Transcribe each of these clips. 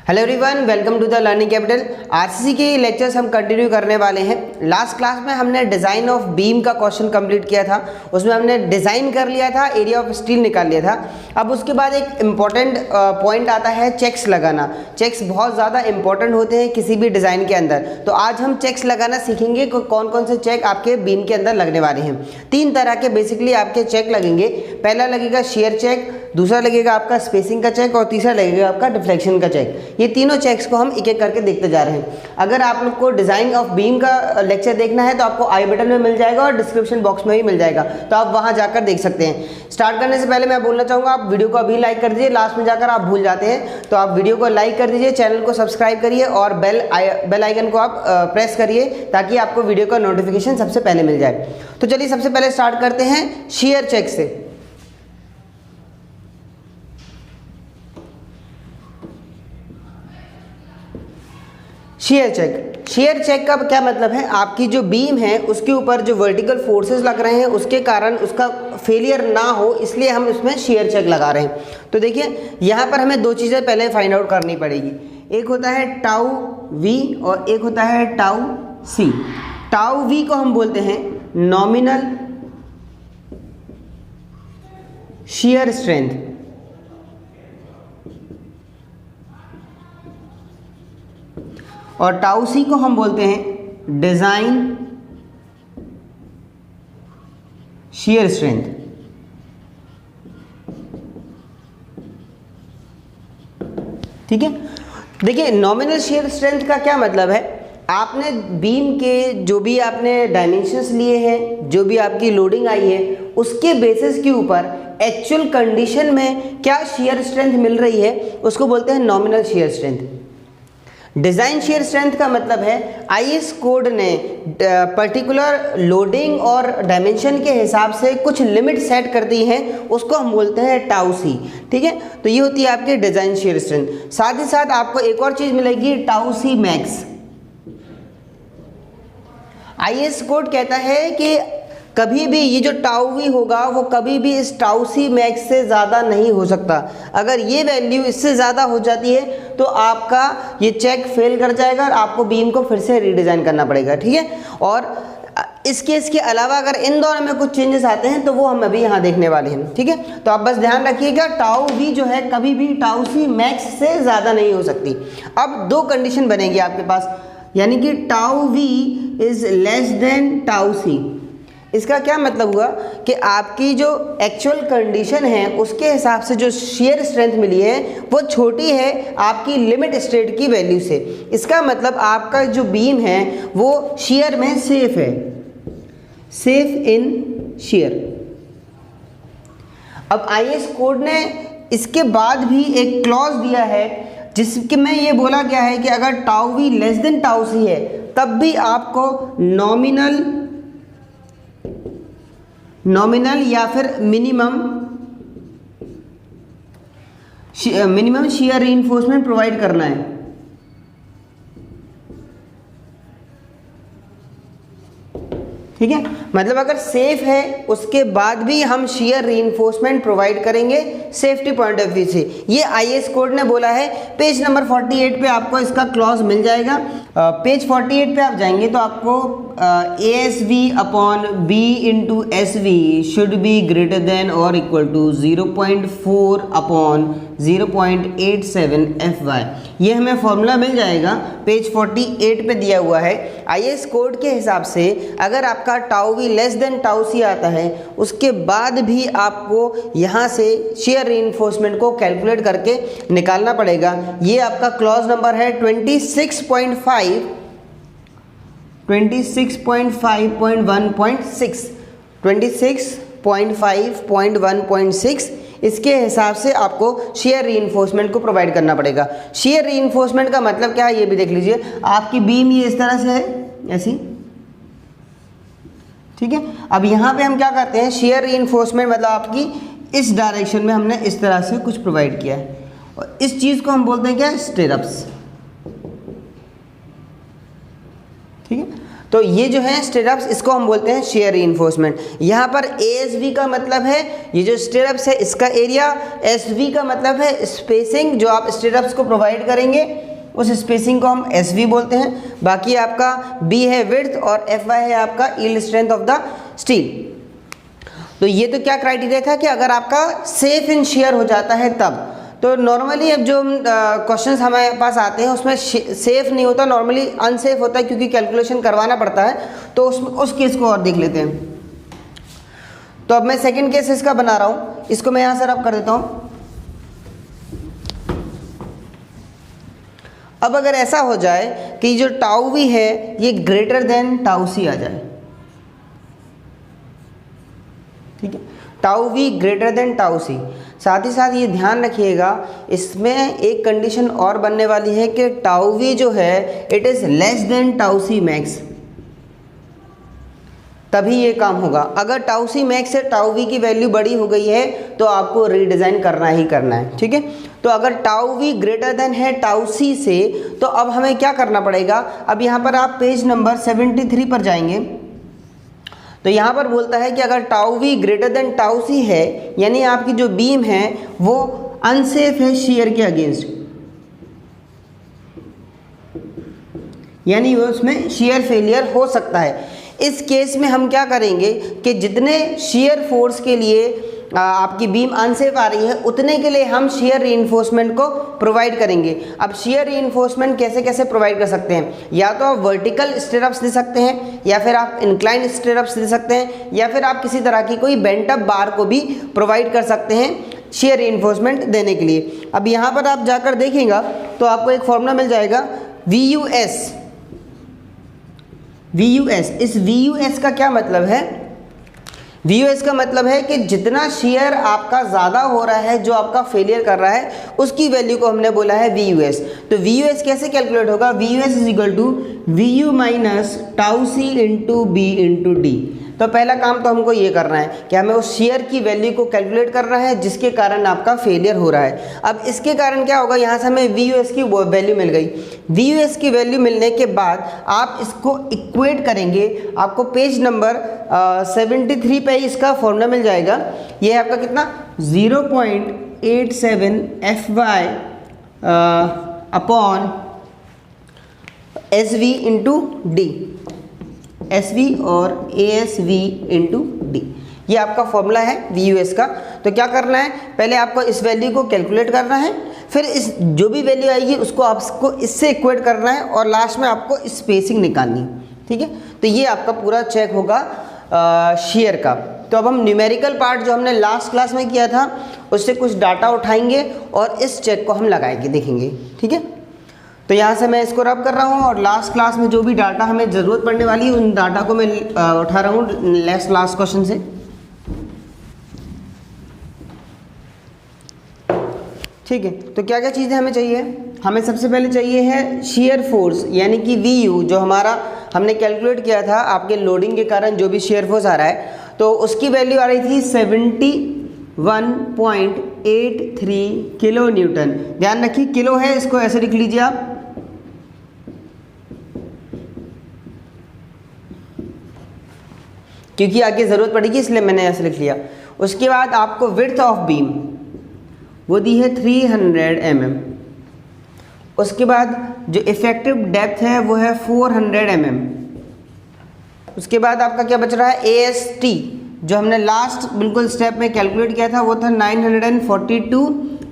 Hello everyone, welcome to the learning capital. RCC के lectures हम continue करने वाले हैं। लास्ट क्लास में हमने डिज़ाइन ऑफ बीम का क्वेश्चन कंप्लीट किया था, उसमें हमने डिज़ाइन कर लिया था, एरिया ऑफ स्टील निकाल लिया था। अब उसके बाद एक इम्पॉर्टेंट पॉइंट आता है चेक्स लगाना। चेक्स बहुत ज़्यादा इंपॉर्टेंट होते हैं किसी भी डिज़ाइन के अंदर। तो आज हम चेक्स लगाना सीखेंगे, कौन कौन से चेक आपके बीम के अंदर लगने वाले हैं। 3 तरह के बेसिकली आपके चेक लगेंगे। पहला लगेगा शेयर चेक, दूसरा लगेगा आपका स्पेसिंग का चेक और तीसरा लगेगा आपका डिफ्लेक्शन का चेक। ये तीनों चेक्स को हम एक एक करके देखते जा रहे हैं। अगर आप लोग को डिज़ाइन ऑफ बीम का लेक्चर देखना है तो आपको आई बटन में मिल जाएगा और डिस्क्रिप्शन बॉक्स में भी मिल जाएगा, तो आप वहां जाकर देख सकते हैं। स्टार्ट करने से पहले मैं बोलना चाहूँगा, आप वीडियो को अभी लाइक कर दीजिए। लास्ट में जाकर आप भूल जाते हैं, तो आप वीडियो को लाइक कर दीजिए, चैनल को सब्सक्राइब करिए और बेल आइकन को आप प्रेस करिए ताकि आपको वीडियो का नोटिफिकेशन सबसे पहले मिल जाए। तो चलिए सबसे पहले स्टार्ट करते हैं शेयर चेक से। शेयर चेक का क्या मतलब है? आपकी जो बीम है उसके ऊपर जो वर्टिकल फोर्सेस लग रहे हैं उसके कारण उसका फेलियर ना हो, इसलिए हम उसमें शेयर चेक लगा रहे हैं। तो देखिए यहाँ पर हमें 2 चीज़ें पहले फाइंड आउट करनी पड़ेगी। एक होता है टाउ वी और एक होता है टाउ सी। टाउ वी को हम बोलते हैं नॉमिनल शेयर स्ट्रेंथ, और टाउ सी को हम बोलते हैं डिजाइन शेयर स्ट्रेंथ। ठीक है, देखिए नॉमिनल शेयर स्ट्रेंथ का क्या मतलब है? आपने बीम के जो भी आपने डायमेंशंस लिए हैं, जो भी आपकी लोडिंग आई है, उसके बेसिस के ऊपर एक्चुअल कंडीशन में क्या शेयर स्ट्रेंथ मिल रही है उसको बोलते हैं nominal shear strength. Design shear strength का मतलब है आईएस कोड ने पर्टिकुलर लोडिंग और डायमेंशन के हिसाब से कुछ लिमिट सेट कर दी है, उसको हम बोलते हैं टाउ सी। ठीक है, तो ये होती है आपकी डिज़ाइन शेयर स्ट्रेंथ। साथ ही साथ आपको एक और चीज़ मिलेगी, tau C max. IS code कहता है कि कभी भी ये जो टाउ वी होगा वो कभी भी इस टाउ सी मैक्स से ज़्यादा नहीं हो सकता। अगर ये वैल्यू इससे ज़्यादा हो जाती है तो आपका ये चेक फेल कर जाएगा और आपको बीम को फिर से रीडिज़ाइन करना पड़ेगा। ठीक है, और इस केस के अलावा अगर इन दोनों में कुछ चेंजेस आते हैं तो वो हम अभी यहाँ देखने वाले हैं। ठीक है, तो आप बस ध्यान रखिएगा, टाउ वी जो है कभी भी टाउ सी मैक्स से ज़्यादा नहीं हो सकती। अब 2 कंडीशन बनेगी आपके पास, यानी कि tau V is less than tau C. इसका क्या मतलब हुआ कि आपकी जो एक्चुअल कंडीशन है उसके हिसाब से जो शेयर स्ट्रेंथ मिली है वो छोटी है आपकी लिमिट स्टेट की वैल्यू से। इसका मतलब आपका जो बीम है वो शेयर में सेफ है, सेफ इन शेयर। अब आईएस कोड ने इसके बाद भी एक क्लॉज दिया है जिसके में ये बोला गया है कि अगर tau V less than tau C है तब भी आपको नॉमिनल या फिर मिनिमम शेयर रीइंफोर्समेंट प्रोवाइड करना है। ठीक है, मतलब अगर सेफ है उसके बाद भी हम शेयर रीइंफोर्समेंट प्रोवाइड करेंगे सेफ्टी पॉइंट ऑफ व्यू से। ये आईएस कोड ने बोला है। पेज नंबर 48 पे आपको इसका क्लॉज मिल जाएगा। पेज 48 पे आप जाएंगे तो आपको ASV upon B into SV should be greater than और इक्वल टू 0.4 अपॉन 0.87 FY, ये हमें फॉर्मूला मिल जाएगा। पेज 48 पे दिया हुआ है। आईएस कोड के हिसाब से अगर आपका tau V less than tau C आता है उसके बाद भी आपको यहाँ से शेयर रीइंफोर्समेंट को कैलकुलेट करके निकालना पड़ेगा। ये आपका क्लॉज नंबर है 26.5.1.6 इसके हिसाब से आपको शेयर रीइंफोर्समेंट को प्रोवाइड करना पड़ेगा। शेयर रीइंफोर्समेंट का मतलब क्या है ये भी देख लीजिए। आपकी बीम ये इस तरह से है, ऐसी। ठीक है, अब यहाँ पे हम क्या करते हैं, शेयर रीइंफोर्समेंट मतलब आपकी इस डायरेक्शन में हमने इस तरह से कुछ प्रोवाइड किया है और इस चीज़ को हम बोलते हैं क्या, स्टिरअप्स। ठीक है, तो ये जो है स्टिरअप्स, इसको हम बोलते हैं शेयर रीइंफोर्समेंट। यहाँ पर ASV का मतलब है ये जो स्टिरअप्स है इसका एरिया, SV का मतलब है स्पेसिंग जो आप स्टिरअप्स को प्रोवाइड करेंगे, उस स्पेसिंग को हम SV बोलते हैं। बाकी आपका B है विड्थ और FY है आपका yield strength of the steel. तो ये तो क्या क्राइटेरिया था कि अगर आपका सेफ इन शेयर हो जाता है तब। तो नॉर्मली अब जो क्वेश्चंस हमारे पास आते हैं उसमें सेफ नहीं होता, नॉर्मली अनसेफ होता है क्योंकि कैलकुलेशन करवाना पड़ता है। तो उस केस को और देख लेते हैं। तो अब मैं सेकंड केस इसका बना रहा हूँ, इसको मैं यहाँ से रब कर देता हूँ। अब अगर ऐसा हो जाए कि जो टाउ वी है ये ग्रेटर देन टाउ सी आ जाए, ठीक है, tau V greater than tau C. साथ ही साथ ये ध्यान रखिएगा इसमें एक कंडीशन और बनने वाली है कि टाउ वी जो है it is less than tau C max, तभी ये काम होगा। अगर टाउ सी मैक्स से टाउ वी की वैल्यू बड़ी हो गई है तो आपको रीडिज़ाइन करना ही करना है, ठीक है। तो अगर टाउ वी ग्रेटर देन है टाउ सी से, तो अब हमें क्या करना पड़ेगा। अब यहाँ पर आप पेज नंबर 73 पर जाएंगे तो यहाँ पर बोलता है कि अगर tau V greater than tau C है, यानी आपकी जो बीम है वो अनसेफ है शेयर के अगेंस्ट, यानी वो उसमें शेयर फेलियर हो सकता है। इस केस में हम क्या करेंगे कि जितने शेयर फोर्स के लिए आपकी बीम अनसेफ आ रही है उतने के लिए हम शेयर रीइंफोर्समेंट को प्रोवाइड करेंगे। अब शेयर रीइंफोर्समेंट कैसे कैसे प्रोवाइड कर सकते हैं, या तो आप वर्टिकल स्टिरअप्स दे सकते हैं, या फिर आप इंक्लाइन स्टिरअप्स दे सकते हैं, या फिर आप किसी तरह की कोई बेंट अप बार को भी प्रोवाइड कर सकते हैं शेयर रीइंफोर्समेंट देने के लिए। अब यहाँ पर आप जाकर देखेंगे तो आपको एक फॉर्मूला मिल जाएगा VUS। इस VUS का क्या मतलब है, VUS का मतलब है कि जितना शेयर आपका ज़्यादा हो रहा है, जो आपका फेलियर कर रहा है, उसकी वैल्यू को हमने बोला है VUS। तो VUS कैसे कैलकुलेट होगा, VUS is equal to VU minus tau C into B into D। तो पहला काम तो हमको ये करना है कि हमें उस शेयर की वैल्यू को कैलकुलेट करना है जिसके कारण आपका फेलियर हो रहा है। अब इसके कारण क्या होगा, यहाँ से हमें VUS की वैल्यू मिल गई। VUS की वैल्यू मिलने के बाद आप इसको इक्वेट करेंगे, आपको पेज नंबर 73 पे इसका फॉर्मूला मिल जाएगा। ये है आपका कितना 0.87 FY upon SV into D, SV और ASV इंटू D, ये आपका फॉर्मूला है VUS का। तो क्या करना है, पहले आपको इस वैल्यू को कैलकुलेट करना है, फिर इस जो भी वैल्यू आएगी उसको आपको इससे इक्वेट करना है और लास्ट में आपको स्पेसिंग निकालनी है, ठीक है। तो ये आपका पूरा चेक होगा शेयर का। तो अब हम न्यूमेरिकल पार्ट जो हमने लास्ट क्लास में किया था उससे कुछ डाटा उठाएंगे और इस चेक को हम लगाएंगे, देखेंगे, ठीक है। तो यहाँ से मैं इसको रब कर रहा हूँ और लास्ट क्लास में जो भी डाटा हमें ज़रूरत पड़ने वाली है उन डाटा को मैं उठा रहा हूँ लास्ट क्वेश्चन से, ठीक है। तो क्या क्या चीज़ें हमें चाहिए, हमें सबसे पहले चाहिए है शेयर फोर्स यानी कि VU, जो हमारा हमने कैलकुलेट किया था आपके लोडिंग के कारण जो भी शेयर फोर्स आ रहा है, तो उसकी वैल्यू आ रही थी 71.83 किलो न्यूटन। ध्यान रखिए किलो है, इसको ऐसे लिख लीजिए आप, क्योंकि आगे ज़रूरत पड़ेगी इसलिए मैंने ऐसे लिख लिया। उसके बाद आपको विड्थ ऑफ बीम वो दी है 300 mm। उसके बाद जो इफेक्टिव डेप्थ है वो है 400 mm। उसके बाद आपका क्या बच रहा है, AST जो हमने लास्ट बिल्कुल स्टेप में कैलकुलेट किया था वो था 942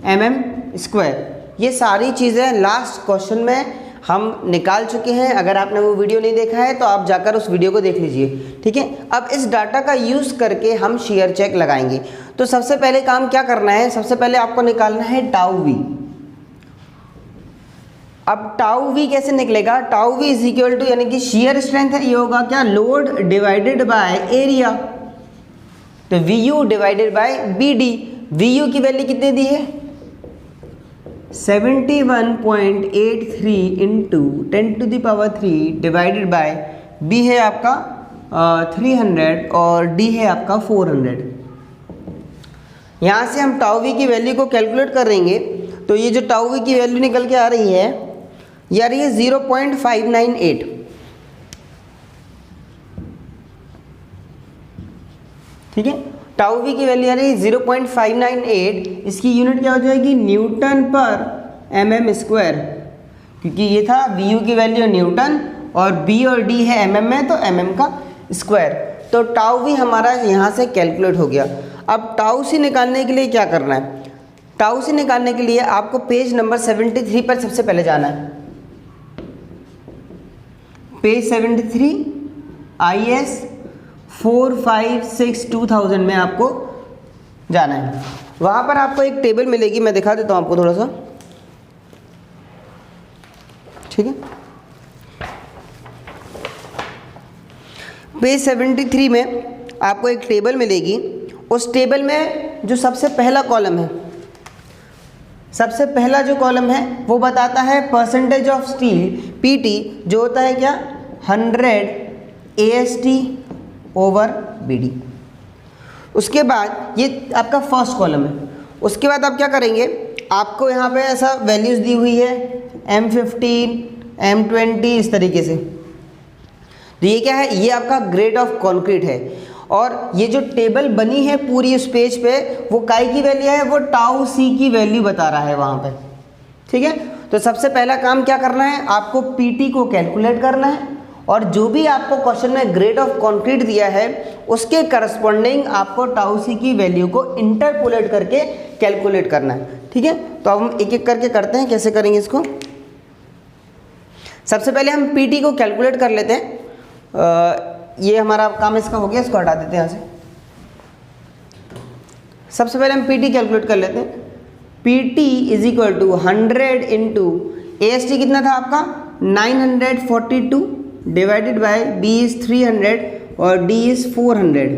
mm स्क्वायर। ये सारी चीज़ें लास्ट क्वेश्चन में हम निकाल चुके हैं। अगर आपने वो वीडियो नहीं देखा है तो आप जाकर उस वीडियो को देख लीजिए, ठीक है। अब इस डाटा का यूज़ करके हम शेयर चेक लगाएंगे। तो सबसे पहले काम क्या करना है, सबसे पहले आपको निकालना है टाउ वी। अब टाउ वी कैसे निकलेगा, tau V is equal to यानी कि शेयर स्ट्रेंथ है, ये होगा क्या, लोड डिवाइडेड बाय एरिया। तो VU divided by BD। VU की वैल्यू कितनी दी है, 71.83 इंटू 10³ डिवाइडेड बाय B है आपका 300 और D है आपका 400। यहाँ से हम टाउ वी की वैल्यू को कैलकुलेट करेंगे तो ये जो टाउ वी की वैल्यू निकल के आ रही है यार ये 0.598। ठीक है। टाउ वी की वैल्यू आ रही है 0.598, इसकी यूनिट क्या हो जाएगी, न्यूटन पर mm स्क्वायर, क्योंकि ये था वी यू की वैल्यू न्यूटन और बी और डी है mm में, तो mm का स्क्वायर। तो टाउ वी हमारा यहाँ से कैलकुलेट हो गया। अब टाउ सी निकालने के लिए क्या करना है, टाउ सी निकालने के लिए आपको पेज नंबर 73 पर सबसे पहले जाना है। पेज 73 IS 456-2000 में आपको जाना है। वहाँ पर आपको एक टेबल मिलेगी, मैं दिखा देता हूँ आपको थोड़ा सा, ठीक है। पेज 73 में आपको एक टेबल मिलेगी। उस टेबल में जो सबसे पहला कॉलम है, सबसे पहला जो कॉलम है वो बताता है परसेंटेज ऑफ स्टील PT, जो होता है क्या 100 AST ओवर BD। उसके बाद ये आपका फर्स्ट कॉलम है। उसके बाद आप क्या करेंगे, आपको यहाँ पे ऐसा वैल्यूज़ दी हुई है M15 M20 इस तरीके से। तो ये क्या है, ये आपका ग्रेड ऑफ कंक्रीट है। और ये जो टेबल बनी है पूरी उस पेज पे, वो काय की वैल्यू है, वो टाउ सी की वैल्यू बता रहा है वहाँ पे, ठीक है। तो सबसे पहला काम क्या करना है, आपको PT को कैलकुलेट करना है, और जो भी आपको क्वेश्चन में ग्रेड ऑफ कंक्रीट दिया है उसके करस्पॉन्डिंग आपको टाउ सी की वैल्यू को इंटरपोलेट करके कैलकुलेट करना है, ठीक है। तो अब हम एक एक करके करते हैं, कैसे करेंगे इसको। सबसे पहले हम PT को कैलकुलेट कर लेते हैं। ये हमारा काम इसका हो गया, इसको हटा देते हैं यहाँ से। सबसे पहले हम PT कैलकुलेट कर लेते हैं। PT is equal to 100 into AST कितना था आपका 942 डिवाइडेड बाय B इज 300 और D इज 400।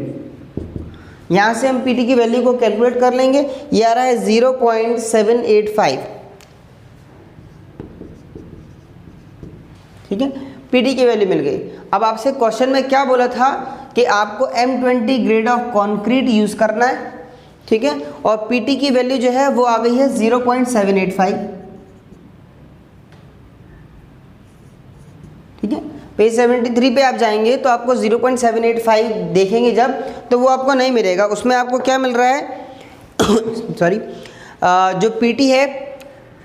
यहाँ से हम PT की वैल्यू को कैलकुलेट कर लेंगे। ये आ रहा है 0.785, ठीक है। PT की वैल्यू मिल गई। अब आपसे क्वेश्चन में क्या बोला था कि आपको M20 grade of concrete use करना है, ठीक है। और PT की वैल्यू जो है वो आ गई है 0.785, ठीक है। पेज 73 पे आप जाएंगे तो आपको 0.785 देखेंगे जब, तो वो आपको नहीं मिलेगा। उसमें आपको क्या मिल रहा है सॉरी, जो PT है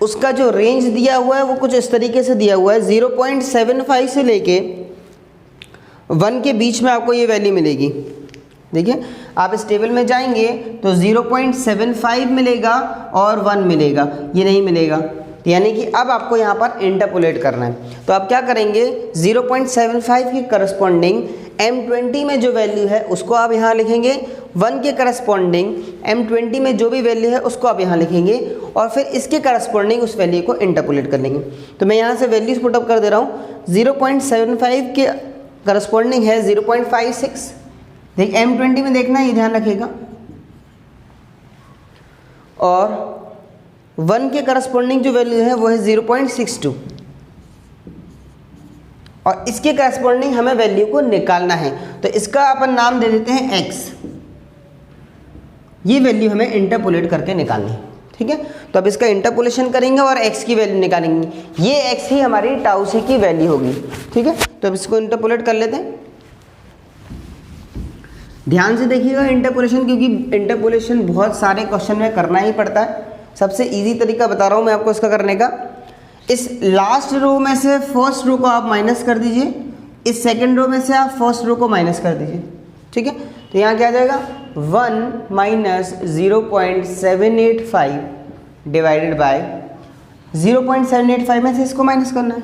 उसका जो रेंज दिया हुआ है वो कुछ इस तरीके से दिया हुआ है, 0.75 से लेके 1 के बीच में आपको ये वैल्यू मिलेगी। देखिए आप इस टेबल में जाएंगे तो 0.75 मिलेगा और 1 मिलेगा, ये नहीं मिलेगा। यानी कि अब आपको यहाँ पर इंटरपोलेट करना है। तो आप क्या करेंगे, 0.75 के करस्पॉन्डिंग M20 में जो वैल्यू है उसको आप यहाँ लिखेंगे, 1 के करस्पॉन्डिंग M20 में जो भी वैल्यू है उसको आप यहाँ लिखेंगे, और फिर इसके करस्पॉन्डिंग उस वैल्यू को इंटरपोलेट कर लेंगे। तो मैं यहाँ से वैल्यूज पुटअप कर दे रहा हूँ। 0.75 के करस्पॉन्डिंग है 0.56। देख M20 में देखना, ये ध्यान रखिएगा। और 1 के करस्पॉन्डिंग जो वैल्यू है वो है 0.62, और इसके करस्पॉन्डिंग हमें वैल्यू को निकालना है। तो इसका अपन नाम दे देते हैं x। ये वैल्यू हमें इंटरपोलेट करके निकालनी है, ठीक है। तो अब इसका इंटरपोलेशन करेंगे और x की वैल्यू निकालेंगे। ये x ही हमारी टाउ सी की वैल्यू होगी, ठीक है। तो अब इसको इंटरपोलेट कर लेते हैं। ध्यान से देखिएगा इंटरपोलेशन, क्योंकि इंटरपोलेशन बहुत सारे क्वेश्चन में करना ही पड़ता है। सबसे इजी तरीका बता रहा हूँ मैं आपको इसका करने का। इस लास्ट रो में से फर्स्ट रो को आप माइनस कर दीजिए, इस सेकंड रो में से आप फर्स्ट रो को माइनस कर दीजिए, ठीक है। तो यहाँ क्या आ जाएगा, 1 माइनस 0.785 डिवाइडेड बाय 0.785 में से इसको माइनस करना है।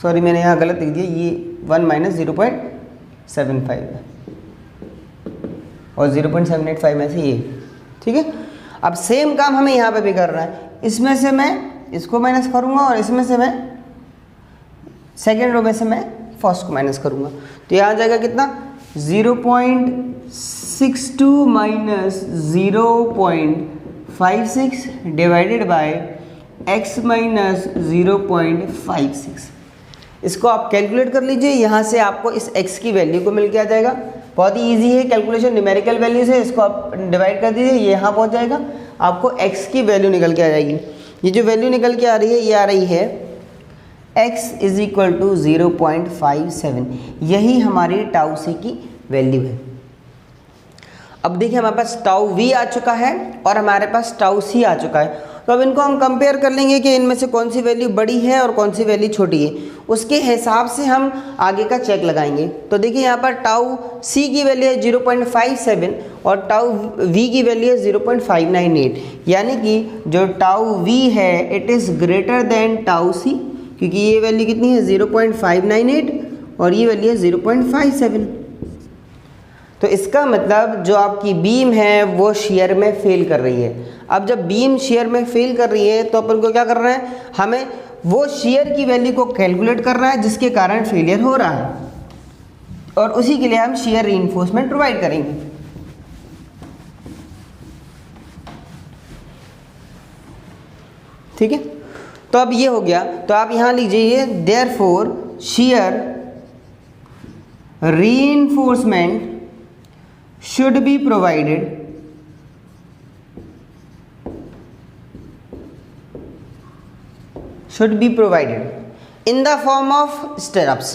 सॉरी मैंने यहाँ गलत लिख दिया, ये 1 माइनस 0.75 है और 0.785 में से ये, ठीक है। अब सेम काम हमें यहाँ पे भी करना है। इसमें से मैं इसको माइनस करूँगा और इसमें से मैं सेकेंड रो में से मैं फर्स्ट को माइनस करूँगा। तो यहाँ आ जाएगा कितना, 0.62 minus 0.56 divided by x minus 0.56। इसको आप कैलकुलेट कर लीजिए। यहाँ से आपको इस x की वैल्यू को मिल के आ जाएगा। बहुत ही इजी है कैलकुलेशन, न्यूमेरिकल वैल्यू से इसको आप डिवाइड कर दीजिए, ये यहाँ पहुँच जाएगा, आपको x की वैल्यू निकल के आ जाएगी। ये जो वैल्यू निकल के आ रही है ये आ रही है x इज इक्वल टू 0.57, यही हमारी टाउ सी की वैल्यू है। अब देखिए हमारे पास टाउ वी आ चुका है और हमारे पास टाउ सी आ चुका है, तो अब इनको हम कंपेयर कर लेंगे कि इनमें से कौन सी वैल्यू बड़ी है और कौन सी वैल्यू छोटी है, उसके हिसाब से हम आगे का चेक लगाएंगे। तो देखिए यहाँ पर टाउ सी की वैल्यू है 0.57 और टाउ वी की वैल्यू है 0.598, यानी कि जो टाउ वी है it is greater than tau C, क्योंकि ये वैल्यू कितनी है 0.598 और ये वैल्यू है 0.57। तो इसका मतलब जो आपकी बीम है वो शेयर में फेल कर रही है। अब जब बीम शेयर में फेल कर रही है तो अपन को क्या करना है, हमें वो शेयर की वैल्यू को कैलकुलेट करना है जिसके कारण फेलियर हो रहा है, और उसी के लिए हम शेयर रीइंफोर्समेंट प्रोवाइड करेंगे। ठीक है, तो अब ये हो गया, तो आप यहां लीजिए therefore share reinforcement should be provided in the form of stirrups।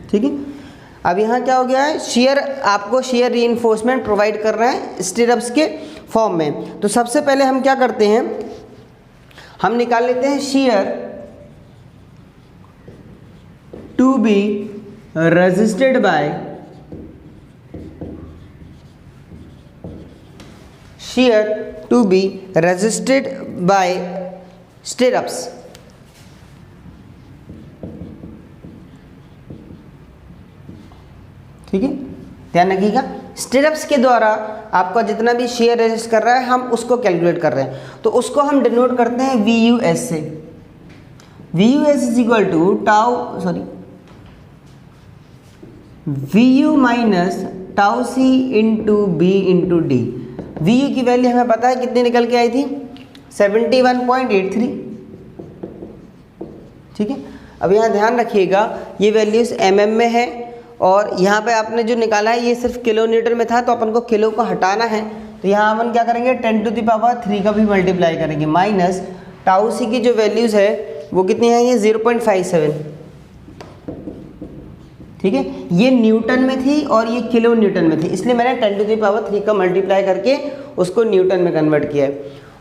ठीक है, अब यहाँ क्या हो गया है, शेयर आपको शेयर रीइंफोर्समेंट प्रोवाइड कर रहा है स्टिरअप्स के फॉर्म में। तो सबसे पहले हम क्या करते हैं, हम निकाल लेते हैं share to be resisted by stirrups. ठीक है, ध्यान रखिएगा, स्टिरअप्स के द्वारा आपका जितना भी शेयर रेजिस्ट कर रहा है हम उसको कैलकुलेट कर रहे हैं, तो उसको हम डिनोट करते हैं VUS से। VUS is equal to VU minus tau C into B into D. VU की वैल्यू हमें पता है कितनी निकल के आई थी, 71.83। ठीक है, अब यहाँ ध्यान रखिएगा ये वैल्यूज mm में है और यहाँ पे आपने जो निकाला है ये सिर्फ किलो न्यूटन में था, तो अपन को किलो को हटाना है, तो यहाँ अपन क्या करेंगे 10⁻³ का भी मल्टीप्लाई करेंगे, माइनस टाउ सी की जो वैल्यूज़ है वो कितनी है, ये 0.57। ठीक है, ये न्यूटन में थी और ये किलो न्यूटन में थी, इसलिए मैंने 10⁻³ का मल्टीप्लाई करके उसको न्यूटन में कन्वर्ट किया है।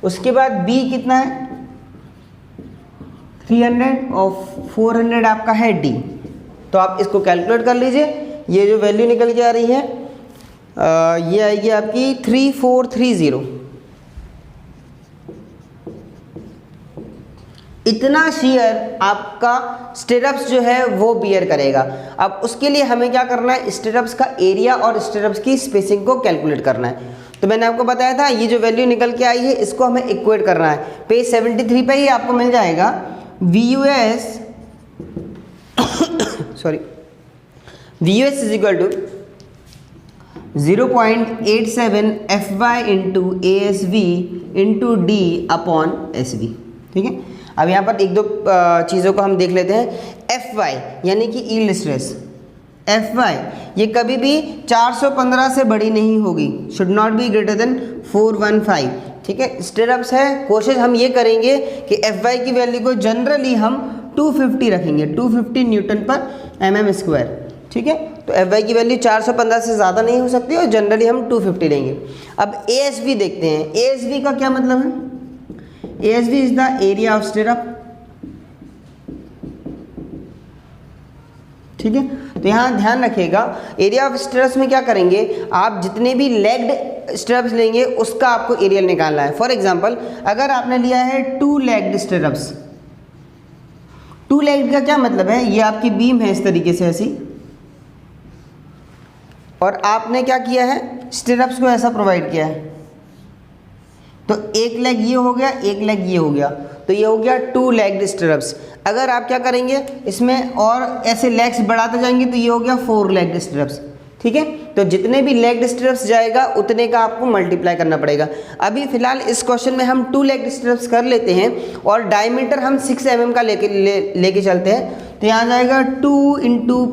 उसके बाद B कितना है 300 और 400 आपका है D, तो आप इसको कैलकुलेट कर लीजिए। ये जो वैल्यू निकल के आ रही है ये आएगी आपकी 3430। इतना शेयर आपका स्टिरअप्स जो है वो बियर करेगा। अब उसके लिए हमें क्या करना है, स्टिरअप्स का एरिया और स्टिरअप्स की स्पेसिंग को कैलकुलेट करना है। तो मैंने आपको बताया था ये जो वैल्यू निकल के आई है इसको हमें इक्वेट करना है। पेज 73 पे ही आपको मिल जाएगा VUS VUS is equal to 0.87 FY into ASV into D upon SV। ठीक है, अब यहाँ पर एक दो चीज़ों को हम देख लेते हैं। FY यानी कि यील्ड स्ट्रेस, FY ये कभी भी 415 से बड़ी नहीं होगी, should not be greater than 415। ठीक है, स्टिरअप्स है, कोशिश हम ये करेंगे कि FY की वैल्यू को जनरली हम 250 रखेंगे, 250 न्यूटन पर mm²। ठीक है, तो FY की वैल्यू 415 से ज़्यादा नहीं हो सकती और जनरली हम 250 लेंगे। अब ASV देखते हैं, ASV का क्या मतलब है, ASV is the area of stirrup. ठीक है, तो यहाँ ध्यान रखिएगा एरिया ऑफ स्टिरअप्स में क्या करेंगे, आप जितने भी लेग्ड स्टिरअप्स लेंगे उसका आपको एरिया निकालना है। फॉर एग्जांपल अगर आपने लिया है 2 लेग्ड स्टिरअप्स, 2 लेग्ड का क्या मतलब है, ये आपकी बीम है इस तरीके से ऐसी, और आपने क्या किया है स्टिरअप्स को ऐसा प्रोवाइड किया है, तो एक लेग ये हो गया, एक लेग ये हो गया, तो ये हो गया 2 लेग्ड स्टिरअप्स। अगर आप क्या करेंगे इसमें और ऐसे लेग्स बढ़ाते जाएंगे तो ये हो गया 4 लेग्ड स्टिरअप्स। ठीक है, तो जितने भी लेग्ड स्टिरअप्स जाएगा उतने का आपको मल्टीप्लाई करना पड़ेगा। अभी फिलहाल इस क्वेश्चन में हम 2 लेग्ड स्टिरअप्स कर लेते हैं और डायमीटर हम 6 mm का लेके चलते हैं, तो यहाँ जाएगा 2 ×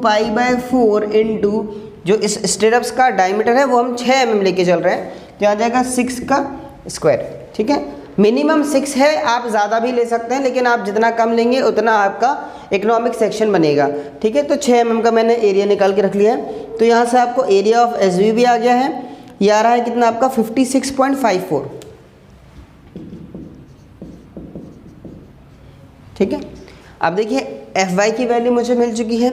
π/4 × जो इस स्टेरअप्स का डायमीटर है वो हम 6 mm लेके चल रहे हैं, तो आ जाएगा 6 का स्क्वायर। ठीक है, मिनिमम 6 है, आप ज़्यादा भी ले सकते हैं, लेकिन आप जितना कम लेंगे उतना आपका इकोनॉमिक सेक्शन बनेगा। ठीक है, तो 6 mm का मैंने एरिया निकाल के रख लिया है। तो यहाँ से आपको एरिया ऑफ एसवी भी आ गया है, ये आ रहा है कितना आपका 56.54। ठीक है, अब देखिए एफ वाई की वैल्यू मुझे मिल चुकी है,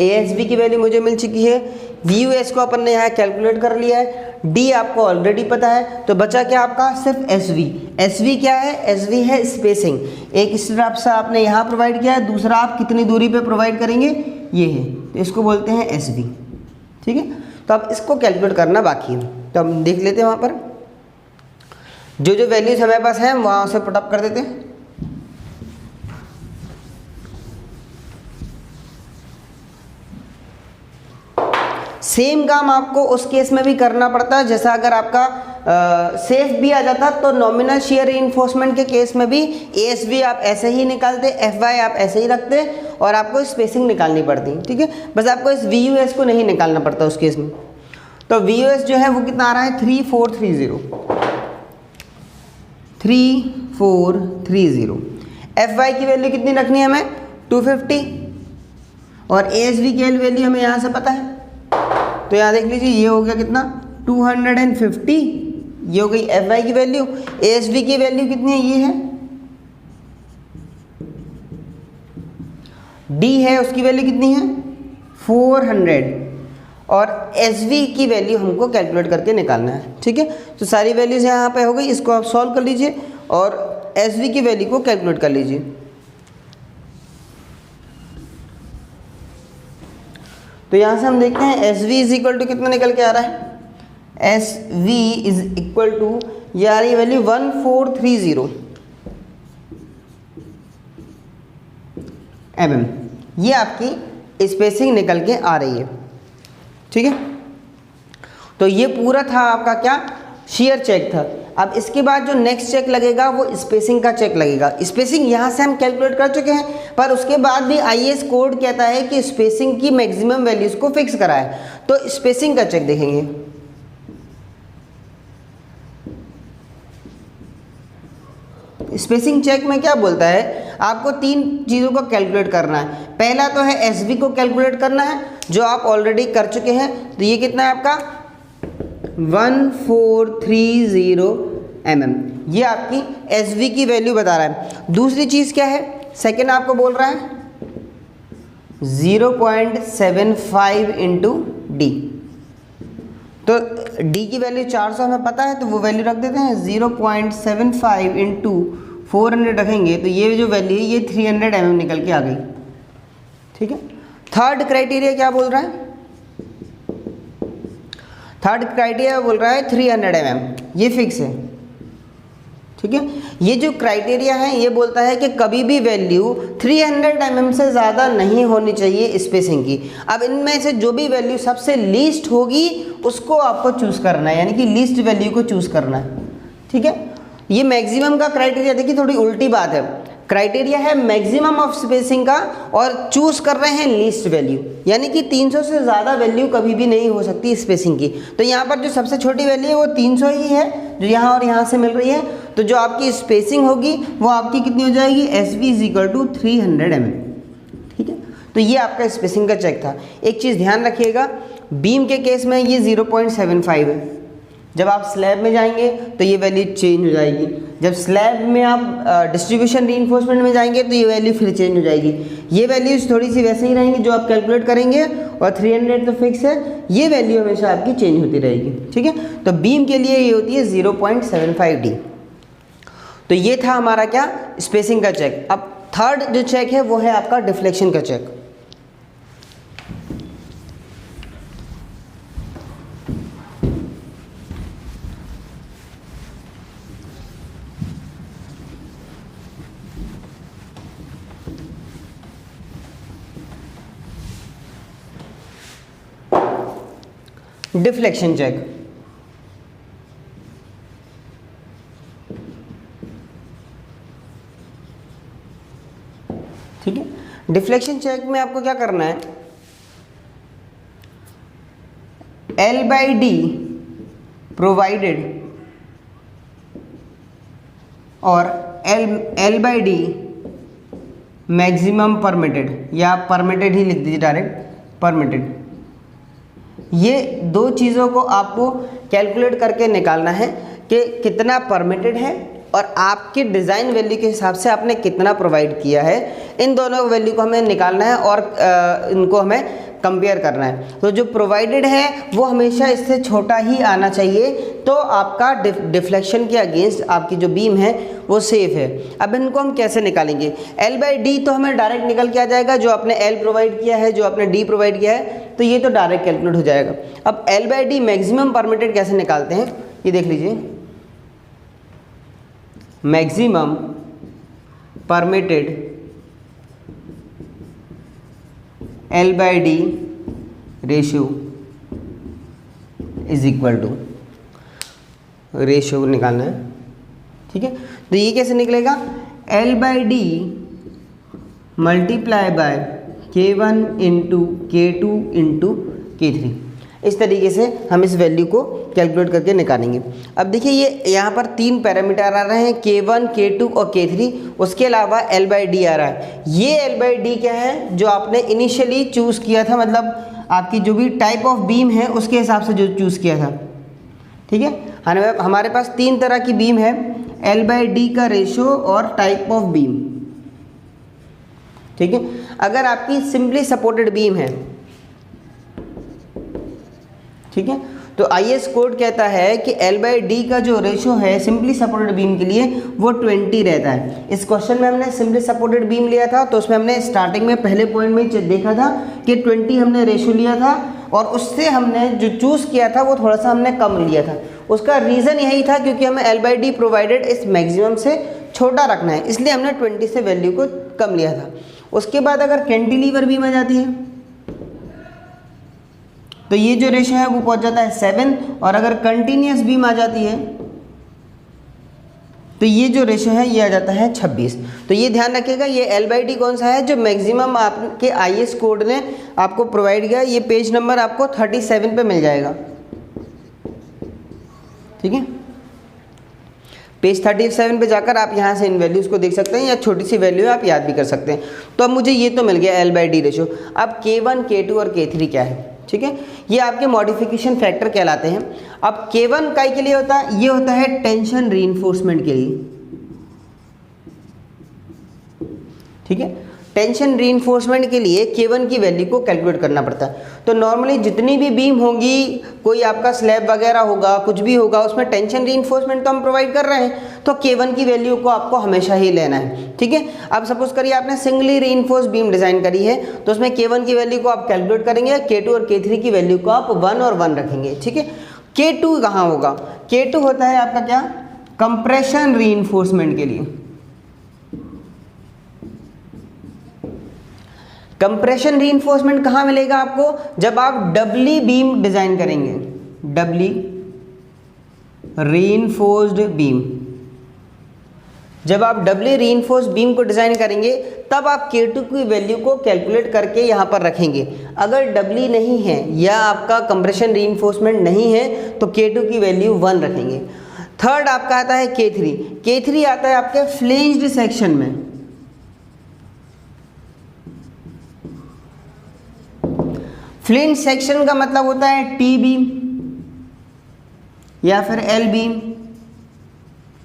ए एस बी की वैल्यू मुझे मिल चुकी है, वी यू एस को अपन ने यहाँ कैलकुलेट कर लिया है, डी आपको ऑलरेडी पता है, तो बचा क्या आपका सिर्फ एस वी। एस वी क्या है? एस वी है स्पेसिंग। एक स्टेप से आपने यहाँ प्रोवाइड किया है, दूसरा आप कितनी दूरी पे प्रोवाइड करेंगे, ये है, तो इसको बोलते हैं एस वी। ठीक है, तो अब इसको कैलकुलेट करना बाकी है, तो हम देख लेते हैं वहाँ पर जो जो वैल्यूज हमारे पास हैं वहाँ से पुटअप कर देते हैं। सेम काम आपको उस केस में भी करना पड़ता है जैसा अगर आपका सेफ भी आ जाता, तो नॉमिनल शियर रीइंफोर्समेंट के केस में भी एएसवी आप ऐसे ही निकालते, एफवाई आप ऐसे ही रखते और आपको स्पेसिंग निकालनी पड़ती। ठीक है, बस आपको इस वीयूएस को नहीं निकालना पड़ता उस केस में। तो वीयूएस जो है वो कितना आ रहा है 3430। एफवाई की वैल्यू कितनी रखनी है हमें 250 और एएसवी की वैल्यू हमें यहाँ से पता है, तो यहाँ देख लीजिए ये हो गया कितना 250, ये हो गई एफ वाई की वैल्यू। एएसवी की वैल्यू कितनी है, ये है, डी है उसकी वैल्यू कितनी है 400 और एसवी की वैल्यू हमको कैलकुलेट करके निकालना है। ठीक है, तो सारी वैल्यूज यहाँ पे हो गई, इसको आप सॉल्व कर लीजिए और एसवी की वैल्यू को कैलकुलेट कर लीजिए। तो यहाँ से हम देखते हैं S V is equal to कितना निकल के आ रहा है, S V is equal to ये आ रही है वैल्यू 1430 mm, ये आपकी स्पेसिंग निकल के आ रही है। ठीक है, तो ये पूरा था आपका क्या शेयर चेक था। अब इसके बाद जो नेक्स्ट चेक लगेगा वो स्पेसिंग का चेक लगेगा। स्पेसिंग यहाँ से हम कैलकुलेट कर चुके हैं, पर उसके बाद भी आईएएस कोड कहता है कि स्पेसिंग की मैक्सिमम वैल्यूज को फिक्स करा है, तो स्पेसिंग का चेक देखेंगे। स्पेसिंग चेक में क्या बोलता है, आपको 3 चीज़ों को कैलकुलेट करना है। पहला तो है एसवी को कैलकुलेट करना है, जो आप ऑलरेडी कर चुके हैं, तो ये कितना है आपका 1430 mm, ये आपकी एसवी की वैल्यू बता रहा है। दूसरी चीज़ क्या है, सेकेंड आपको बोल रहा है 0.75 इंटू डी, तो डी की वैल्यू 400 हमें पता है, तो वो वैल्यू रख देते हैं 0.75 इंटू 400 रखेंगे, तो ये जो वैल्यू है ये 300 mm निकल के आ गई। ठीक है, थर्ड क्राइटेरिया क्या बोल रहा है, थर्ड क्राइटेरिया बोल रहा है 300 mm, ये फिक्स है। ठीक है, ये जो क्राइटेरिया है ये बोलता है कि कभी भी वैल्यू 300 mm से ज़्यादा नहीं होनी चाहिए स्पेसिंग की। अब इनमें से जो भी वैल्यू सबसे लीस्ट होगी उसको आपको चूज़ करना है, यानी कि लीस्ट वैल्यू को चूज़ करना है। ठीक है, ये मैक्सिमम का क्राइटेरिया देखिए थोड़ी उल्टी बात है, क्राइटेरिया है मैक्सिमम ऑफ स्पेसिंग का और चूज़ कर रहे हैं लीस्ट वैल्यू, यानी कि 300 से ज़्यादा वैल्यू कभी भी नहीं हो सकती स्पेसिंग की। तो यहाँ पर जो सबसे छोटी वैल्यू है वो 300 ही है, जो यहाँ और यहाँ से मिल रही है, तो जो आपकी स्पेसिंग होगी वो आपकी कितनी हो जाएगी, S V is equal to 300 mm। ठीक है, तो ये आपका स्पेसिंग का चेक था। एक चीज़ ध्यान रखिएगा, बीम के केस में ये 0.75 है, जब आप स्लैब में जाएंगे तो ये वैल्यू चेंज हो जाएगी, जब स्लैब में आप डिस्ट्रीब्यूशन रीइंफोर्समेंट में जाएंगे तो ये वैल्यू फिर चेंज हो जाएगी। ये वैल्यूज थोड़ी सी वैसे ही रहेंगी जो आप कैलकुलेट करेंगे, और 300 तो फिक्स है, ये वैल्यू हमेशा आपकी चेंज होती रहेगी। ठीक है, तो बीम के लिए ये होती है 0.75 डी। तो ये था हमारा क्या स्पेसिंग का चेक। अब थर्ड जो चेक है वो है आपका डिफ्लेक्शन का चेक। डिफ्लेक्शन चेक, ठीक है। डिफ्लेक्शन चेक में आपको क्या करना है, L/D प्रोवाइडेड और L/D मैक्सिमम परमिटेड, या परमिटेड ही लिख दीजिए डायरेक्ट, परमिटेड। ये दो चीज़ों को आपको कैलकुलेट करके निकालना है कि कितना परमिटेड है और आपके डिज़ाइन वैल्यू के हिसाब से आपने कितना प्रोवाइड किया है। इन दोनों वैल्यू को हमें निकालना है और इनको हमें कंपेयर करना है। तो जो प्रोवाइडेड है वो हमेशा इससे छोटा ही आना चाहिए, तो आपका डिफ्लेक्शन के अगेंस्ट आपकी जो बीम है वो सेफ है। अब इनको हम कैसे निकालेंगे? L/D तो हमें डायरेक्ट निकल के आ जाएगा, जो आपने L प्रोवाइड किया है, जो आपने D प्रोवाइड किया है, तो ये तो डायरेक्ट कैलकुलेट हो जाएगा। अब L/D मैक्सिमम परमिटेड कैसे निकालते हैं, ये देख लीजिए। Maximum permitted L/D ratio is equal to, ratio निकालना है, ठीक है। तो ये कैसे निकलेगा? L/D multiply by K1 into K2 into K3। इस तरीके से हम इस वैल्यू को कैलकुलेट करके निकालेंगे। अब देखिए ये यहाँ पर तीन पैरामीटर आ रहे हैं, K1, K2 और K3। उसके अलावा L/D आ रहा है। ये L/D क्या है? जो आपने इनिशियली चूज़ किया था, मतलब आपकी जो भी टाइप ऑफ बीम है उसके हिसाब से जो चूज़ किया था, ठीक है। हमारे पास तीन तरह की बीम है, L/D का रेशो और टाइप ऑफ बीम, ठीक है। अगर आपकी सिंपली सपोर्टेड बीम है, ठीक है, तो IS कोड कहता है कि L/D का जो रेशो है सिंपली सपोर्टेड बीम के लिए वो 20 रहता है। इस क्वेश्चन में हमने सिंपली सपोर्टेड बीम लिया था, तो उसमें हमने स्टार्टिंग में पहले पॉइंट में ही देखा था कि 20 हमने रेशो लिया था, और उससे हमने जो चूज़ किया था वो थोड़ा सा हमने कम लिया था। उसका रीज़न यही था क्योंकि हमें L/D प्रोवाइडेड इस मैक्सिमम से छोटा रखना है, इसलिए हमने 20 से वैल्यू को कम लिया था। उसके बाद अगर कैंटिलीवर बीम आ जाती है तो ये जो रेशो है वो पहुंच जाता है 7, और अगर कंटिन्यूस बीम आ जाती है तो ये जो रेशो है ये आ जाता है 26। तो ये ध्यान रखिएगा, ये L/D कौन सा है? जो मैक्सिमम आपके IS कोड ने आपको प्रोवाइड किया। ये पेज नंबर आपको 37 पे मिल जाएगा, ठीक है। पेज 37 पे जाकर आप यहाँ से इन वैल्यूज़ को देख सकते हैं, या छोटी सी वैल्यू है आप याद भी कर सकते हैं। तो अब मुझे ये तो मिल गया L/D रेशो। अब K1, K2 और K3 क्या है, ठीक है, ये आपके मॉडिफिकेशन फैक्टर कहलाते हैं। अब K1 काय के लिए होता है? ये होता है टेंशन रीइंफोर्समेंट के लिए, ठीक है। टेंशन रीइंफोर्समेंट के लिए K1 की वैल्यू को कैलकुलेट करना पड़ता है। तो नॉर्मली जितनी भी बीम होगी, कोई आपका स्लैब वगैरह होगा, कुछ भी होगा, उसमें टेंशन रीइंफोर्समेंट तो हम प्रोवाइड कर रहे हैं, तो K1 की वैल्यू को आपको हमेशा ही लेना है, ठीक है। अब सपोज करिए आपने सिंगली रीइंफोर्स बीम डिज़ाइन करी है, तो उसमें K1 की वैल्यू को आप कैलकुलेट करेंगे, K2 और K3 की वैल्यू को आप 1 और 1 रखेंगे, ठीक है। K2 कहाँ होगा? K2 होता है आपका क्या? कंप्रेशन रीइंफोर्समेंट के लिए। कंप्रेशन रीइंफोर्समेंट कहाँ मिलेगा आपको? जब आप डबली बीम डिजाइन करेंगे, डबली रीइंफोर्स्ड बीम। जब आप डबली रीइंफोर्स बीम को डिजाइन करेंगे तब आप K2 की वैल्यू को कैलकुलेट करके यहाँ पर रखेंगे। अगर डबली नहीं है या आपका कंप्रेशन रीइंफोर्समेंट नहीं है तो K2 की वैल्यू 1 रखेंगे। थर्ड आपका आता है K3। K3 आता है आपके फ्लेंज्ड सेक्शन में। फ्लेंज सेक्शन का मतलब होता है टी बीम या फिर एल बीम,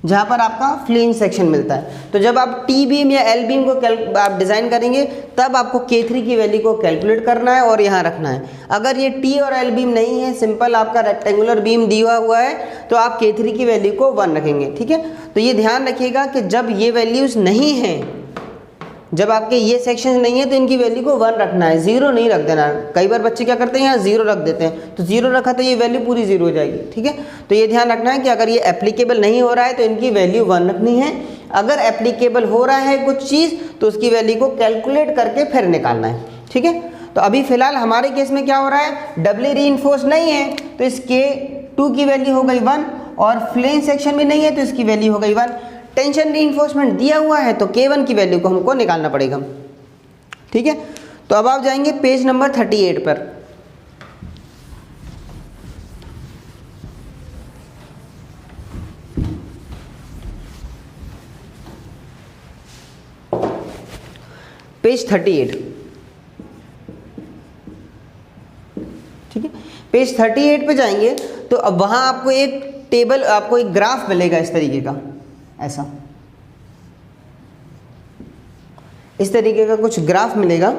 जहां पर आपका फ्लेंज सेक्शन मिलता है। तो जब आप टी बीम या एल बीम को आप डिजाइन करेंगे तब आपको K3 की वैल्यू को कैलकुलेट करना है और यहाँ रखना है। अगर ये टी और एल बीम नहीं है, सिंपल आपका रेक्टेंगुलर बीम दिया हुआ है, तो आप K3 की वैल्यू को 1 रखेंगे, ठीक है। तो ये ध्यान रखिएगा कि जब ये वैल्यूज नहीं है, जब आपके ये सेक्शन नहीं है, तो इनकी वैल्यू को 1 रखना है, 0 नहीं रख देना। कई बार बच्चे क्या करते हैं, यहाँ 0 रख देते हैं, तो 0 रखा तो ये वैल्यू पूरी 0 हो जाएगी, ठीक है। तो ये ध्यान रखना है कि अगर ये एप्लीकेबल नहीं हो रहा है तो इनकी वैल्यू 1 रखनी है। अगर एप्लीकेबल हो रहा है कुछ चीज़ तो उसकी वैल्यू को कैलकुलेट करके फिर निकालना है, ठीक है। तो अभी फिलहाल हमारे केस में क्या हो रहा है, डबली रीइंफोर्स नहीं है तो इस K2 की वैल्यू हो गई 1, और फ्लेंज सेक्शन भी नहीं है तो इसकी वैल्यू हो गई 1। टेंशन रीइंफोर्समेंट दिया हुआ है तो K1 की वैल्यू को हमको निकालना पड़ेगा, ठीक है। तो अब आप जाएंगे पेज नंबर 38 पर। पेज 38, ठीक है। पेज 38 पे जाएंगे तो अब वहाँ आपको एक टेबल, आपको एक ग्राफ मिलेगा इस तरीके का, ऐसा इस तरीके का कुछ ग्राफ मिलेगा।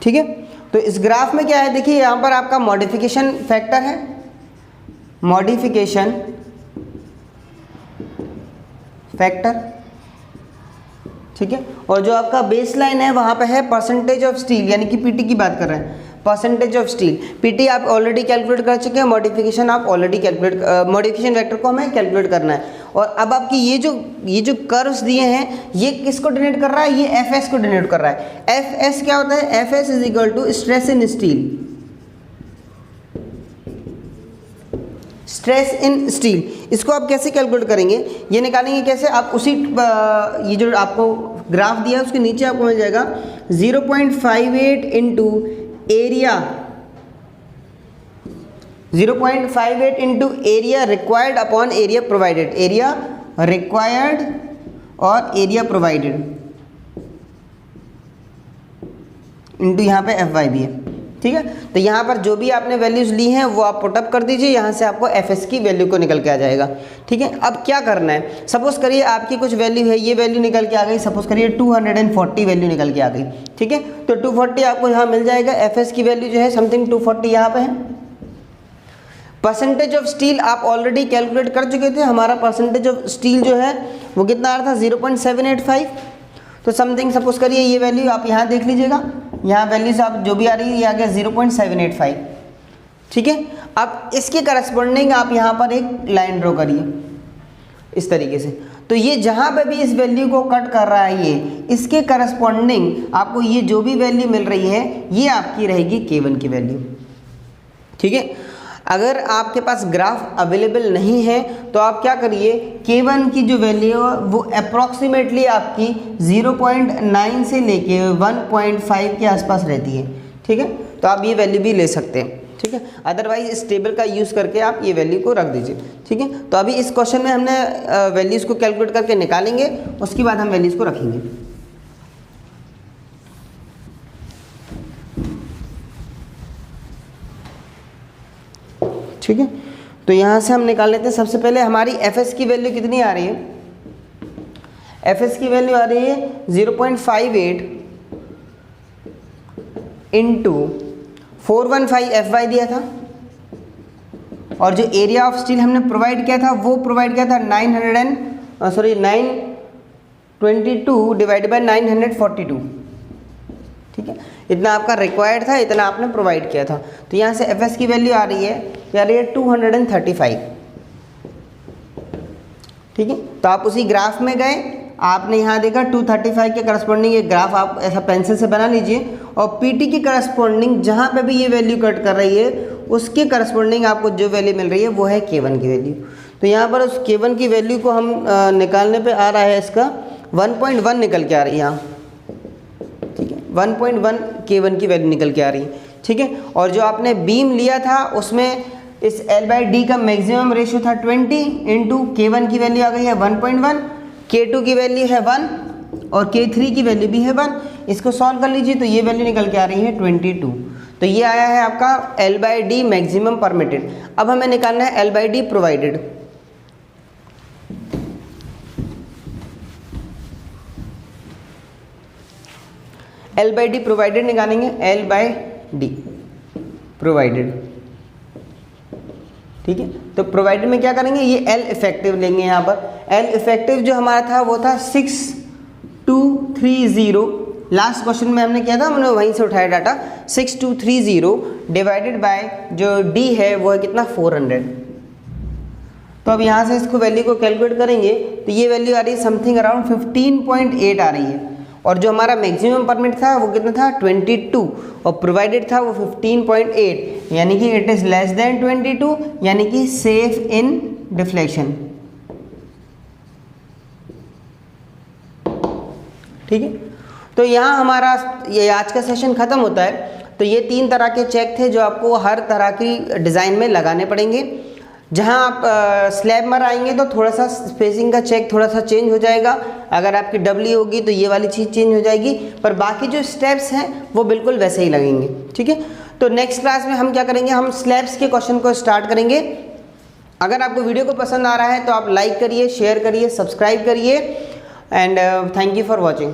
ठीक है, तो इस ग्राफ में क्या है, देखिए यहाँ पर आपका मॉडिफिकेशन फैक्टर है, मॉडिफिकेशन फैक्टर, ठीक है। और जो आपका बेस लाइन है वहाँ पे है परसेंटेज ऑफ स्टील, यानी कि पीटी की बात कर रहे हैं, परसेंटेज ऑफ स्टील। पीटी आप ऑलरेडी कैलकुलेट कर चुके हैं, मॉडिफिकेशन आप ऑलरेडी कैलकुलेट, मॉडिफिकेशन वेक्टर को हमें कैलकुलेट करना है। और अब आपकी ये जो कर्व्स दिए हैं ये किसको डिनोट कर रहा है, ये एफ एस को डिनोट कर रहा है। एफ एस क्या होता है, F S is equal to stress in steel, stress in steel. इसको आप कैसे कैलकुलेट करेंगे, ये निकालेंगे कैसे, आप उसी ये जो आपको ग्राफ दिया है उसके नीचे आपको मिल जाएगा 0.58 into area, 0.58 into area required upon area provided, area required और एरिया प्रोवाइडेड इंटू यहाँ पे एफ वाई भी है, ठीक है। तो यहाँ पर जो भी आपने वैल्यूज़ ली हैं वो आप पुटअप कर दीजिए, यहाँ से आपको एफ एस की वैल्यू को निकल के आ जाएगा, ठीक है। अब क्या करना है, सपोज करिए आपकी कुछ वैल्यू है, ये वैल्यू निकल के आ गई, सपोज करिए 240 वैल्यू निकल के आ गई, ठीक है। तो 240 आपको यहाँ मिल जाएगा, एफ एस की वैल्यू जो है समथिंग 240 यहाँ पे है। परसेंटेज ऑफ स्टील आप ऑलरेडी कैलकुलेट कर चुके थे, हमारा परसेंटेज ऑफ स्टील जो है वो कितना आ रहा था 0.785। तो समथिंग सपोज करिए ये वैल्यू आप यहाँ देख लीजिएगा, यहाँ वैल्यूज आप जो भी आ रही है ये आ गया 0.785, ठीक है। अब इसके करस्पॉन्डिंग आप यहाँ पर एक लाइन ड्रॉ करिए इस तरीके से। तो ये जहाँ पे भी इस वैल्यू को कट कर रहा है ये, इसके करस्पॉन्डिंग आपको ये जो भी वैल्यू मिल रही है ये आपकी रहेगी K1 की वैल्यू, ठीक है। अगर आपके पास ग्राफ अवेलेबल नहीं है तो आप क्या करिए, K1 की जो वैल्यू है वो अप्रॉक्सीमेटली आपकी 0.9 से लेके 1.5 के आसपास रहती है, ठीक है। तो आप ये वैल्यू भी ले सकते हैं, ठीक है। अदरवाइज इस टेबल का यूज़ करके आप ये वैल्यू को रख दीजिए, ठीक है। तो अभी इस क्वेश्चन में हमने वैल्यूज़ को कैलकुलेट करके निकालेंगे, उसके बाद हम वैल्यूज़ को रखेंगे। ठीक है, तो यहाँ से हम निकाल लेते हैं। सबसे पहले हमारी एफ एस की वैल्यू कितनी आ रही है, एफ एस की वैल्यू आ रही है 0.58 इंटू 415 एफ वाई दिया था, और जो एरिया ऑफ स्टील हमने प्रोवाइड किया था वो प्रोवाइड किया था 922 डिवाइड बाई 942, ठीक है। इतना आपका रिक्वायर्ड था, इतना आपने प्रोवाइड किया था। तो यहाँ से एफ एस की वैल्यू आ रही है 235, ठीक है। तो आप उसी ग्राफ में गए, आपने यहाँ देखा 235 के करस्पॉन्डिंग एक ग्राफ आप ऐसा पेंसिल से बना लीजिए, और पीटी की करस्पॉन्डिंग जहाँ पे भी ये वैल्यू कट कर रही है उसके करस्पॉन्डिंग आपको जो वैल्यू मिल रही है वो है K1 की वैल्यू। तो यहाँ पर उस K1 की वैल्यू को हम निकालने पे आ रहा है, इसका 1.1 निकल के आ रही है यहाँ, ठीक है। 1.1 K1 की वैल्यू निकल के आ रही है, ठीक है। और जो आपने बीम लिया था उसमें इस L/D का मैक्सिमम रेशियो था 20 इंटू K1 की वैल्यू आ गई है 1.1, K2 की वैल्यू है 1 और K3 की वैल्यू भी है 1। इसको सॉल्व कर लीजिए तो ये वैल्यू निकल के आ रही है 22। तो ये आया है आपका L/D मैक्सिमम परमिटेड। अब हमें निकालना है L/D प्रोवाइडेड। L/D प्रोवाइडेड निकालेंगे, L/D प्रोवाइडेड, ठीक है। तो प्रोवाइडेड में क्या करेंगे, ये L इफेक्टिव लेंगे। यहाँ पर L इफेक्टिव जो हमारा था वो था 6230, लास्ट क्वेश्चन में हमने किया था, हमने वहीं से उठाया डाटा, 6230 डिवाइडेड बाय जो D है वो है कितना 400। तो अब यहाँ से इसको वैल्यू को कैलकुलेट करेंगे तो ये वैल्यू आ रही है समथिंग अराउंड 15.8 आ रही है, और जो हमारा मैक्सिमम परमिट था वो कितना था 22 और प्रोवाइडेड था वो 15.8, यानी कि इट इज़ लेस देन 22, यानी कि सेफ इन डिफ्लेक्शन, ठीक है। तो यहाँ हमारा ये आज का सेशन ख़त्म होता है। तो ये 3 तरह के चेक थे जो आपको हर तरह की डिज़ाइन में लगाने पड़ेंगे। जहां आप स्लैब पर आएंगे तो थोड़ा सा स्पेसिंग का चेक थोड़ा सा चेंज हो जाएगा, अगर आपकी डबली होगी तो ये वाली चीज़ चेंज हो जाएगी, पर बाकी जो स्टेप्स हैं वो बिल्कुल वैसे ही लगेंगे। ठीक है, तो नेक्स्ट क्लास में हम क्या करेंगे, हम स्लैब्स के क्वेश्चन को स्टार्ट करेंगे। अगर आपको वीडियो को पसंद आ रहा है तो आप लाइक करिए, शेयर करिए, सब्सक्राइब करिए and thank you for watching.